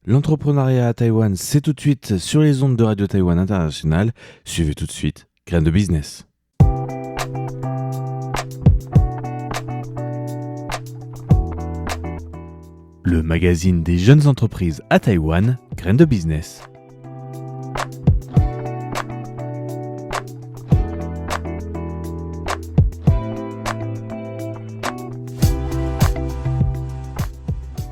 L'entrepreneuriat à Taïwan, c'est tout de suite sur les ondes de Radio Taïwan International. Suivez tout de suite Graines de Business. Le magazine des jeunes entreprises à Taïwan, Graines de Business.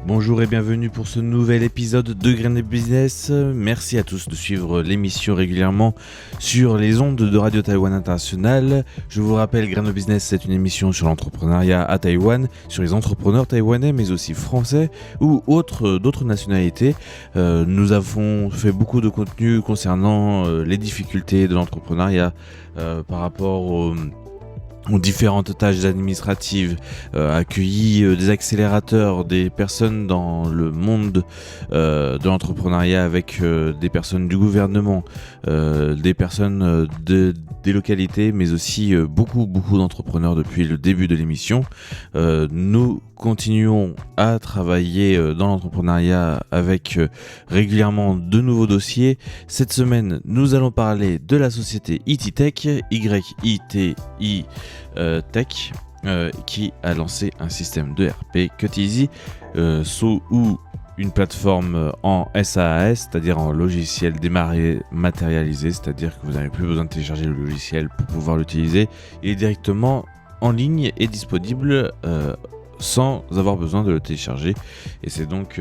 Bonjour et bienvenue pour ce nouvel épisode de Graines de Business. Merci à tous de suivre l'émission régulièrement sur les ondes de Radio Taïwan International. Je vous rappelle, Graines de Business, c'est une émission sur l'entrepreneuriat à Taïwan, sur les entrepreneurs taïwanais mais aussi français ou d'autres nationalités. Nous avons fait beaucoup de contenu concernant les difficultés de l'entrepreneuriat par rapport aux différentes tâches administratives, accueilli des accélérateurs, des personnes dans le monde de l'entrepreneuriat avec des personnes du gouvernement, des personnes des localités, mais aussi beaucoup d'entrepreneurs depuis le début de l'émission. Nous continuons à travailler dans l'entrepreneuriat avec régulièrement de nouveaux dossiers. Cette semaine, nous allons parler de la société ITTech, YITI Tech, qui a lancé un système de RP Cut-Easy sous une plateforme en SaaS, c'est-à-dire en logiciel dématérialisé, c'est-à-dire que vous n'avez plus besoin de télécharger le logiciel pour pouvoir l'utiliser. Il est directement en ligne et disponible sans avoir besoin de le télécharger. Et c'est donc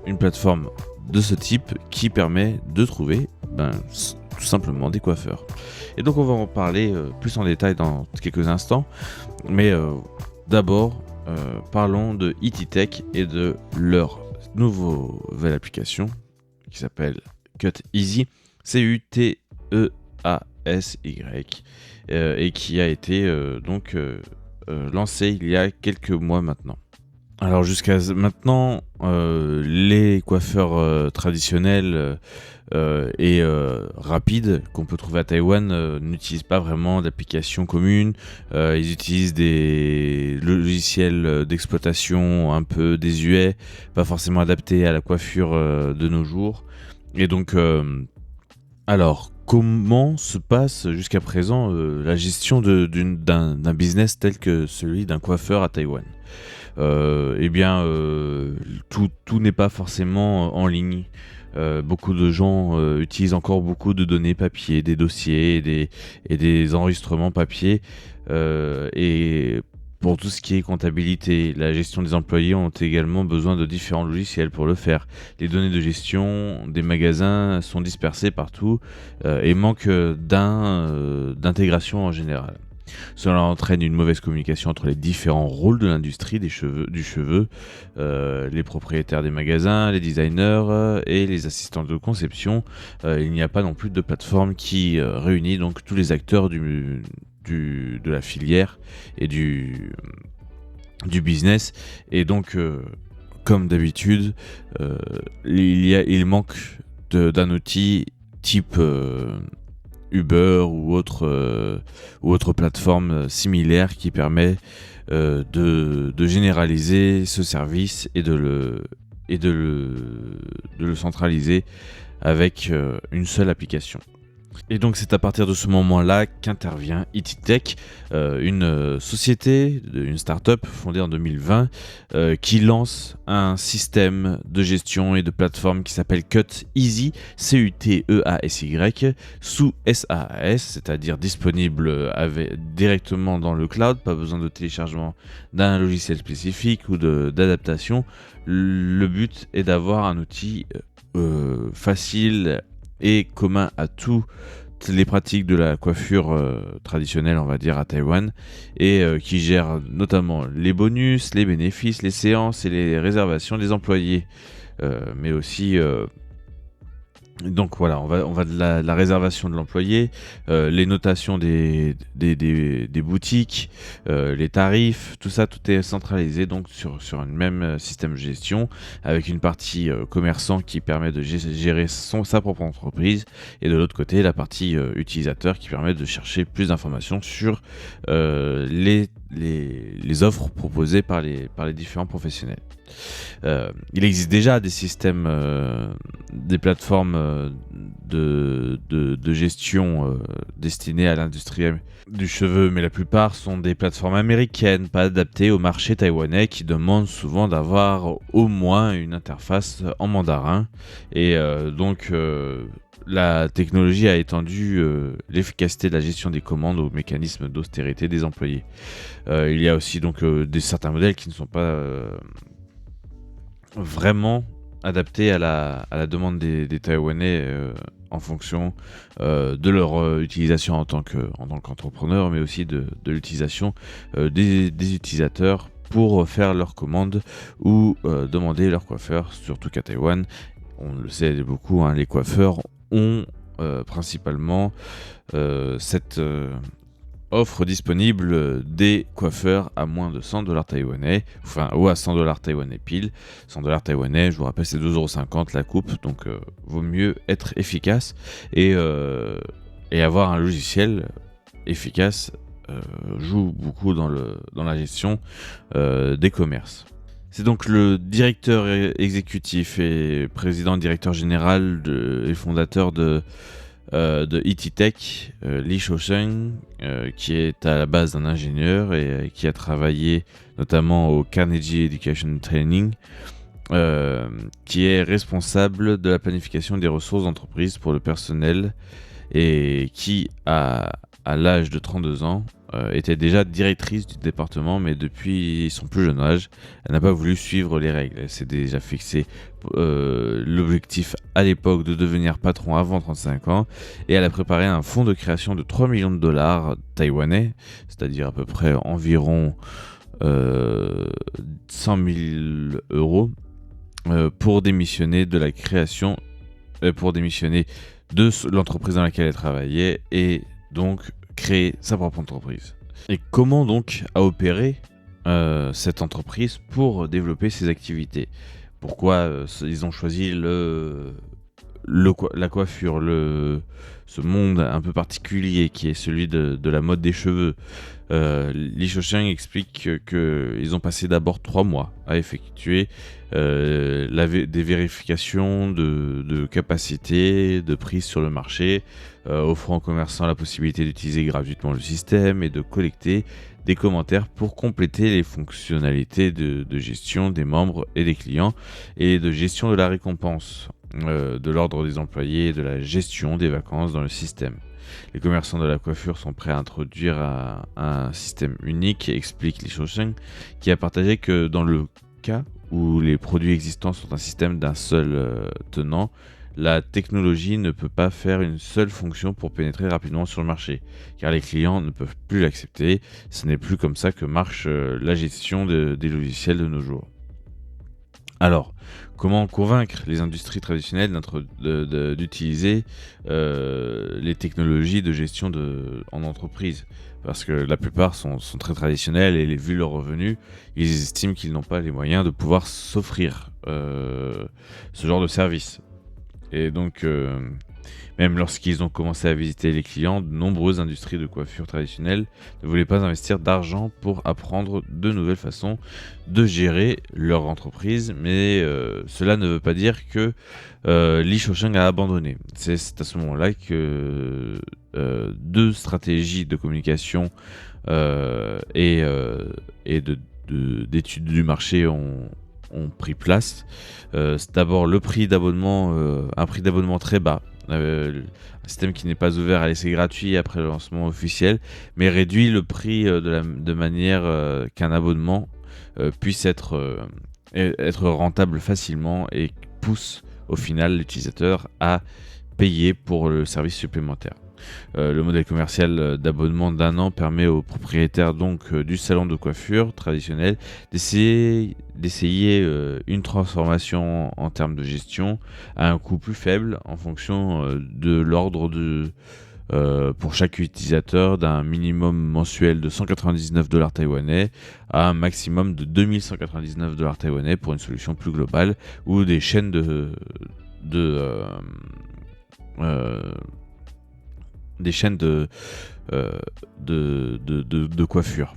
une plateforme de ce type qui permet de trouver tout simplement des coiffeurs. Et donc on va en parler plus en détail dans quelques instants. Mais d'abord, parlons de ITTech et de leur nouvelle application qui s'appelle Cut-Easy, Cuteasy, et qui a été lancée il y a quelques mois maintenant. Alors jusqu'à maintenant, les coiffeurs traditionnels et rapides qu'on peut trouver à Taïwan n'utilisent pas vraiment d'application commune. Ils utilisent des logiciels d'exploitation un peu désuets, pas forcément adaptés à la coiffure de nos jours. Et donc, alors, comment se passe jusqu'à présent la gestion d'un business tel que celui d'un coiffeur à Taïwan ? Tout n'est pas forcément en ligne. Beaucoup de gens utilisent encore beaucoup de données papier, des dossiers et des enregistrements papier. Et pour tout ce qui est comptabilité, la gestion des employés ont également besoin de différents logiciels pour le faire. Les données de gestion des magasins sont dispersées partout et manquent d'intégration en général. Cela entraîne une mauvaise communication entre les différents rôles de l'industrie du cheveu, les propriétaires des magasins, les designers et les assistants de conception. Il n'y a pas non plus de plateforme qui réunit donc tous les acteurs de la filière et du business. Et donc, comme d'habitude, il manque d'un outil type Uber ou autre plateforme similaire qui permet de généraliser ce service et de le centraliser avec une seule application. Et donc c'est à partir de ce moment-là qu'intervient ITTech, une société, une start-up fondée en 2020 qui lance un système de gestion et de plateforme qui s'appelle Cut-Easy, Cuteasy, sous SaaS, c'est-à-dire disponible directement dans le cloud, pas besoin de téléchargement d'un logiciel spécifique ou d'adaptation. Le but est d'avoir un outil facile et commun à toutes les pratiques de la coiffure traditionnelle, on va dire, à Taïwan, et qui gère notamment les bonus, les bénéfices, les séances et les réservations des employés, mais aussi donc voilà, on va de la réservation de l'employé, les notations des boutiques, les tarifs, tout est centralisé donc sur un même système de gestion, avec une partie commerçant qui permet de gérer sa propre entreprise, et de l'autre côté la partie utilisateur qui permet de chercher plus d'informations sur les les offres proposées par les différents professionnels. Il existe déjà des systèmes, des plateformes de gestion destinées à l'industrie du cheveu, mais la plupart sont des plateformes américaines, pas adaptées au marché taïwanais, qui demandent souvent d'avoir au moins une interface en mandarin. Et donc la technologie a étendu l'efficacité de la gestion des commandes aux mécanismes d'austérité des employés. Il y a aussi donc certains modèles qui ne sont pas vraiment adaptés à la demande des Taïwanais en fonction de leur utilisation en tant qu'entrepreneur, mais aussi de l'utilisation des utilisateurs pour faire leurs commandes ou demander leur coiffeur, surtout qu'à Taïwan, on le sait beaucoup, hein, les coiffeurs ont principalement cette offre disponible des coiffeurs à moins de 100$ taïwanais, ou à 100$ taïwanais pile. 100$ taïwanais, je vous rappelle, c'est 2,50€ la coupe, donc vaut mieux être efficace et avoir un logiciel efficace joue beaucoup dans la gestion des commerces. C'est donc le directeur exécutif et directeur général et fondateur de ETTech, Li Shousheng, qui est à la base un ingénieur et qui a travaillé notamment au Carnegie Education Training, qui est responsable de la planification des ressources d'entreprise pour le personnel et qui, à l'âge de 32 ans, était déjà directrice du département, mais depuis son plus jeune âge, elle n'a pas voulu suivre les règles. Elle s'est déjà fixé l'objectif à l'époque de devenir patron avant 35 ans, et elle a préparé un fonds de création de 3 millions de dollars taïwanais, c'est-à-dire à peu près environ 100 000 euros, pour démissionner de la création, pour démissionner de l'entreprise dans laquelle elle travaillait, et donc créer sa propre entreprise. Et comment donc a opéré cette entreprise pour développer ses activités? Pourquoi ils ont choisi la coiffure, ce monde un peu particulier qui est celui de la mode des cheveux? Li Shousheng explique qu'ils ont passé d'abord 3 mois à effectuer des vérifications de capacité, de prise sur le marché, offrant aux commerçants la possibilité d'utiliser gratuitement le système et de collecter des commentaires pour compléter les fonctionnalités de gestion des membres et des clients et de gestion de la récompense, de l'ordre des employés et de la gestion des vacances dans le système. Les commerçants de la coiffure sont prêts à introduire un système unique, explique Li Shousheng, qui a partagé que dans le cas où les produits existants sont un système d'un seul tenant, la technologie ne peut pas faire une seule fonction pour pénétrer rapidement sur le marché, car les clients ne peuvent plus l'accepter. Ce n'est plus comme ça que marche la gestion des logiciels de nos jours. Alors, comment convaincre les industries traditionnelles d'utiliser les technologies de gestion en entreprise? Parce que la plupart sont très traditionnelles et vu leurs revenus, ils estiment qu'ils n'ont pas les moyens de pouvoir s'offrir ce genre de service. Et donc, même lorsqu'ils ont commencé à visiter les clients, de nombreuses industries de coiffure traditionnelles ne voulaient pas investir d'argent pour apprendre de nouvelles façons de gérer leur entreprise, mais cela ne veut pas dire que Li Shousheng a abandonné. C'est à ce moment-là que 2 stratégies de communication et d'études du marché ont pris place. C'est d'abord le prix d'abonnement, un prix d'abonnement très bas, un système qui n'est pas ouvert à l'essai gratuit après le lancement officiel, mais réduit le prix de manière qu'un abonnement puisse être rentable facilement et pousse au final l'utilisateur à payer pour le service supplémentaire. Le modèle commercial d'abonnement d'1 an permet aux propriétaires donc du salon de coiffure traditionnel d'essayer une transformation en termes de gestion à un coût plus faible en fonction de l'ordre pour chaque utilisateur d'un minimum mensuel de 199$ taïwanais à un maximum de 2199$ taïwanais pour une solution plus globale ou des chaînes de coiffure.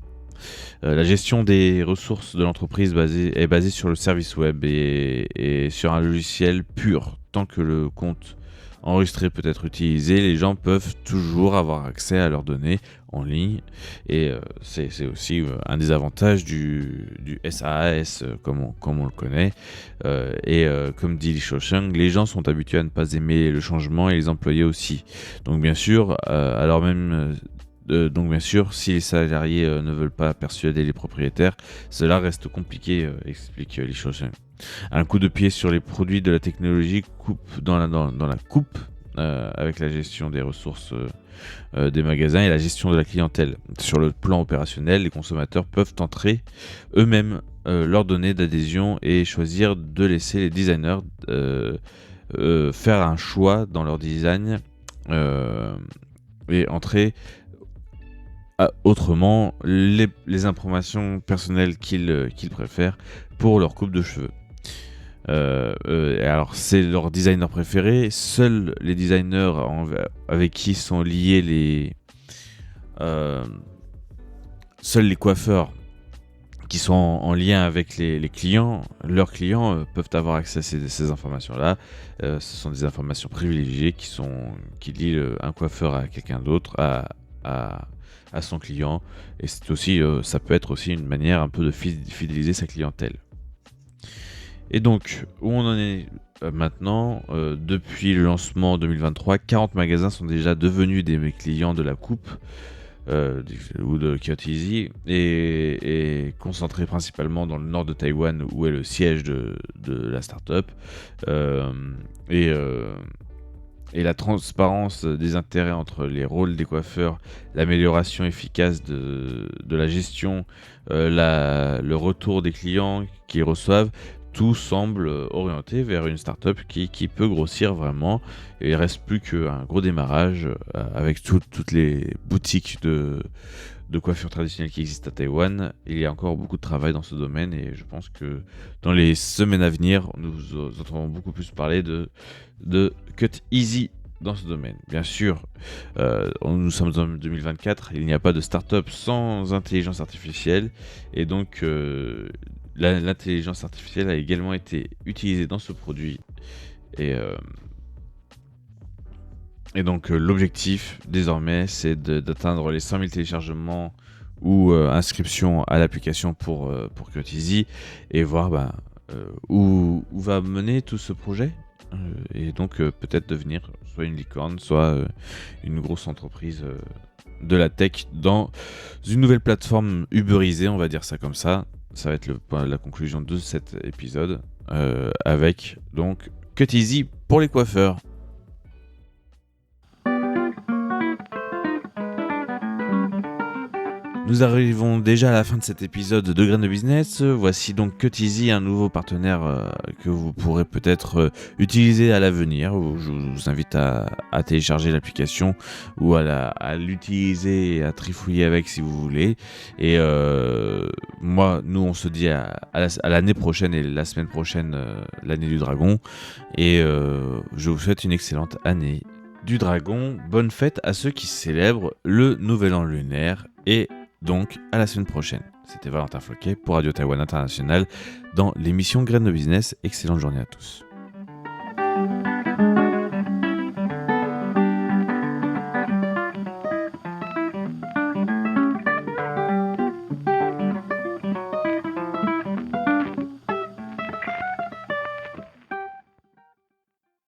La gestion des ressources de l'entreprise est basée sur le service web et sur un logiciel pur. Tant que le compte enregistré peut être utilisé, les gens peuvent toujours avoir accès à leurs données en ligne. Et c'est aussi un des avantages du SaaS comme on le connaît. Comme dit Li Shousheng, les gens sont habitués à ne pas aimer le changement et les employés aussi. Donc bien sûr, si les salariés ne veulent pas persuader les propriétaires, cela reste compliqué, explique Li Shousheng. Un coup de pied sur les produits de la technologie coupe dans la coupe avec la gestion des ressources des magasins et la gestion de la clientèle. Sur le plan opérationnel, les consommateurs peuvent entrer eux-mêmes leurs données d'adhésion et choisir de laisser les designers faire un choix dans leur design et entrer autrement les informations personnelles qu'ils préfèrent pour leur coupe de cheveux. Alors c'est leur designer préféré. Seuls les designers avec qui sont liés seuls les coiffeurs qui sont en lien avec les clients, leurs clients peuvent avoir accès à ces informations-là. Ce sont des informations privilégiées qui lient un coiffeur à quelqu'un d'autre, à son client. Et c'est aussi, ça peut être aussi une manière un peu de fidéliser sa clientèle. Et donc, où on en est maintenant, depuis le lancement en 2023, 40 magasins sont déjà devenus des clients de la coupe ou de Kyoto Easy et concentrés principalement dans le nord de Taïwan où est le siège de la startup. Et la transparence des intérêts entre les rôles des coiffeurs, l'amélioration efficace de la gestion, le retour des clients qu'ils reçoivent, tout semble orienté vers une startup qui peut grossir vraiment. Et il ne reste plus qu'un gros démarrage avec toutes les boutiques de coiffure traditionnelle qui existent à Taïwan. Il y a encore beaucoup de travail dans ce domaine et je pense que dans les semaines à venir, nous entendrons beaucoup plus parler de Cut Easy dans ce domaine. Bien sûr, nous sommes en 2024, il n'y a pas de start-up sans intelligence artificielle et donc l'intelligence artificielle a également été utilisée dans ce produit et donc l'objectif désormais c'est d'atteindre les 100 000 téléchargements ou inscriptions à l'application pour Cut Easy et voir où va mener tout ce projet. Et donc peut-être devenir soit une licorne, soit une grosse entreprise de la tech dans une nouvelle plateforme uberisée, on va dire ça comme ça. Ça va être la conclusion de cet épisode avec donc Cut Easy pour les coiffeurs. Nous arrivons déjà à la fin de cet épisode de Graines de Business. Voici donc Cut Easy, un nouveau partenaire que vous pourrez peut-être utiliser à l'avenir. Je vous invite à télécharger l'application ou à l'utiliser et à trifouiller avec si vous voulez. Et nous on se dit à l'année prochaine et la semaine prochaine, l'année du dragon. Et je vous souhaite une excellente année du dragon. Bonne fête à ceux qui célèbrent le nouvel an lunaire et donc, à la semaine prochaine. C'était Valentin Floquet pour Radio Taïwan International dans l'émission Graines de Business. Excellente journée à tous.